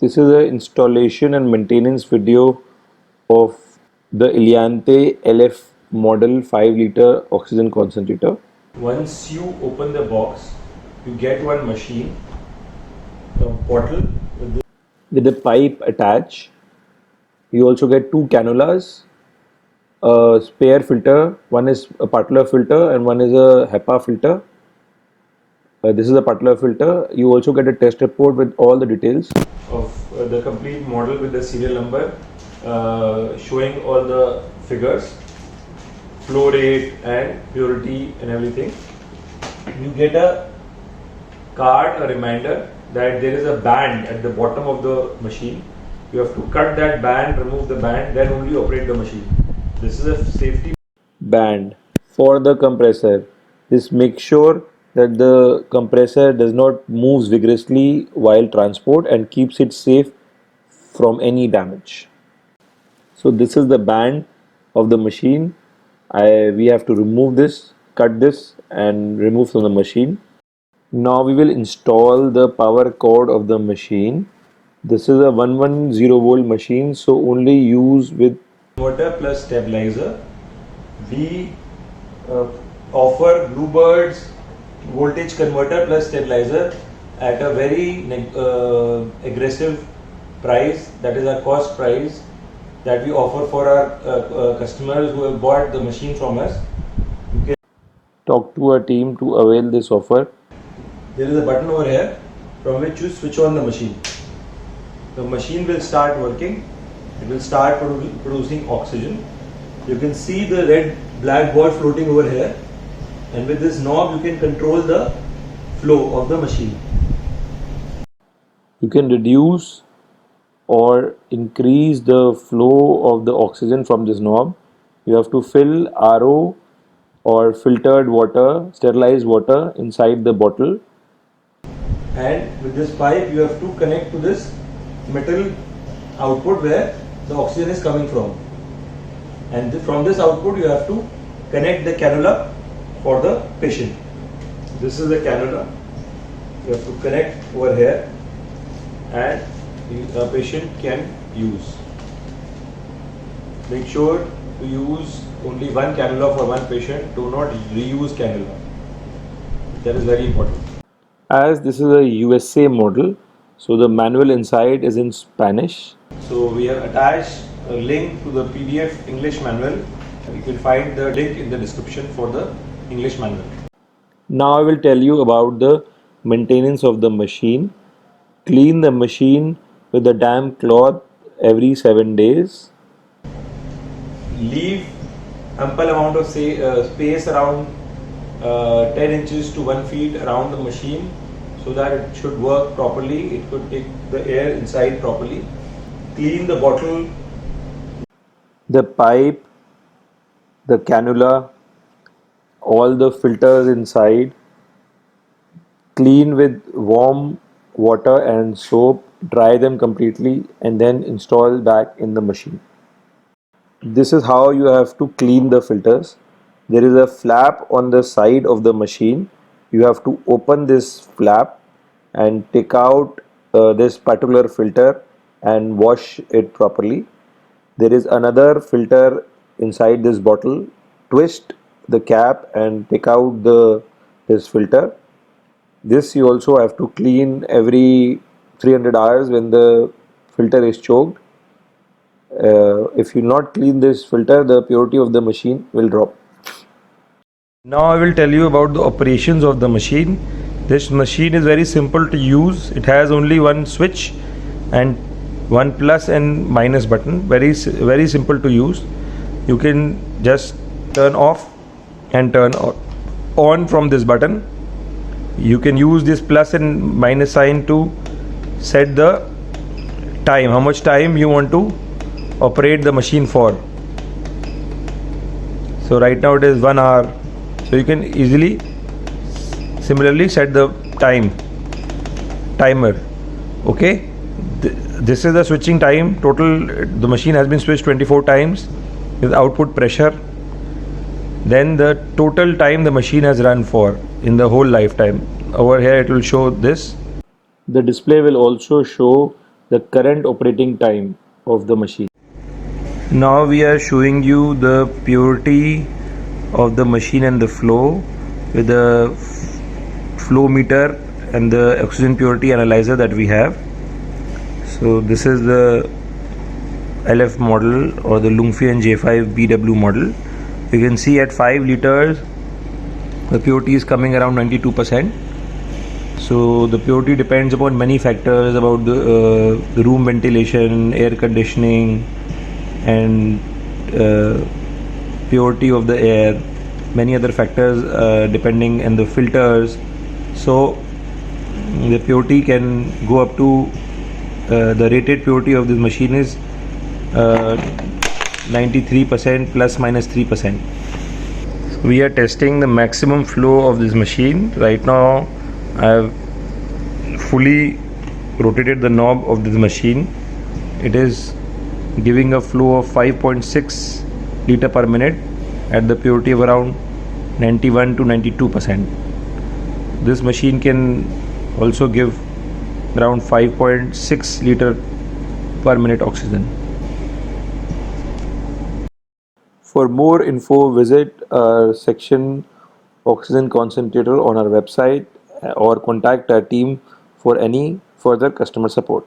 This is an installation and maintenance video of the Eliante LF model 5-liter oxygen concentrator. Once you open the box, you get one machine, a bottle with a pipe attached. You also get two cannulas, a spare filter. One is a Butler filter and one is a HEPA filter. This is a Butler filter. You also get a test report with all the details of the complete model with the serial number, showing all the figures, flow rate and purity and everything. You get a card, a reminder that there is a band at the bottom of the machine. You have to cut that band, remove the band, then only operate the machine. This is a safety band for the compressor. This makes sure that the compressor does not move vigorously while transport and keeps it safe from any damage. So this is the band of the machine. We have to remove this, cut this and remove from the machine. Now we will install the power cord of the machine. This is a 110 volt machine, so only use with inverter plus stabilizer. We offer Bluebird's voltage converter plus stabilizer at a very aggressive price. That is our cost price that we offer for our customers who have bought the machine from us. You can talk to our team to avail this offer. There is a button over here from which you switch on the machine. The machine will start working. It will start producing oxygen. You can see the red black ball floating over here, and with this knob you can control the flow of the machine. You can reduce or increase the flow of the oxygen from this knob. You have to fill RO or filtered water, sterilized water inside the bottle. And with this pipe you have to connect to this metal output where the oxygen is coming from. And from this output you have to connect the cannula for the patient. This is the cannula. You have to connect over here and the patient can use. Make sure to use only one cannula for one patient. Do not reuse cannula. That is very important. As this is a USA model, so the manual inside is in Spanish. So we have attached a link to the PDF English manual. You can find the link in the description for the English manual. Now I will tell you about the maintenance of the machine. Clean the machine with a damp cloth every 7 days. Leave ample amount of space around 10 inches to 1 feet around the machine so that it should work properly. It could take the air inside properly. Clean the bottle, the pipe, the cannula, all the filters inside. Clean with warm water and soap, dry them completely and then install back in the machine. This is how you have to clean the filters. There is a flap on the side of the machine. You have to open this flap and take out this particular filter and wash it properly. There is another filter inside this bottle. Twist the cap and take out this filter. This you also have to clean every 300 hours when the filter is choked. If you not clean this filter, the purity of the machine will drop. Now I will tell you about the operations of the machine. This machine is very simple to use. It has only one switch and one plus and minus button. Very simple to use. You can just turn off and turn on from this button. You can use this plus and minus sign to set the time, how much time you want to operate the machine for. So right now it is 1 hour, so you can easily similarly set the timer. Okay, this is the switching time. Total the machine has been switched 24 times with output pressure. Then the total time the machine has run for in the whole lifetime. Over here it will show this. The display will also show the current operating time of the machine. Now we are showing you the purity of the machine and the flow with the flow meter and the oxygen purity analyzer that we have. So this is the LF model or the Lungfian J5 BW model. You can see at 5 liters the purity is coming around 92%. So the purity depends upon many factors about the room ventilation, air conditioning, and purity of the air, many other factors depending, and the filters. So the purity can go up to the rated purity of this machine is 93% plus minus 3%. We are testing the maximum flow of this machine. Right now I have fully rotated the knob of this machine. It is giving a flow of 5.6 liter per minute at the purity of around 91 to 92%. This machine can also give around 5.6 liter per minute oxygen. For more info, visit our section oxygen concentrator on our website or contact our team for any further customer support.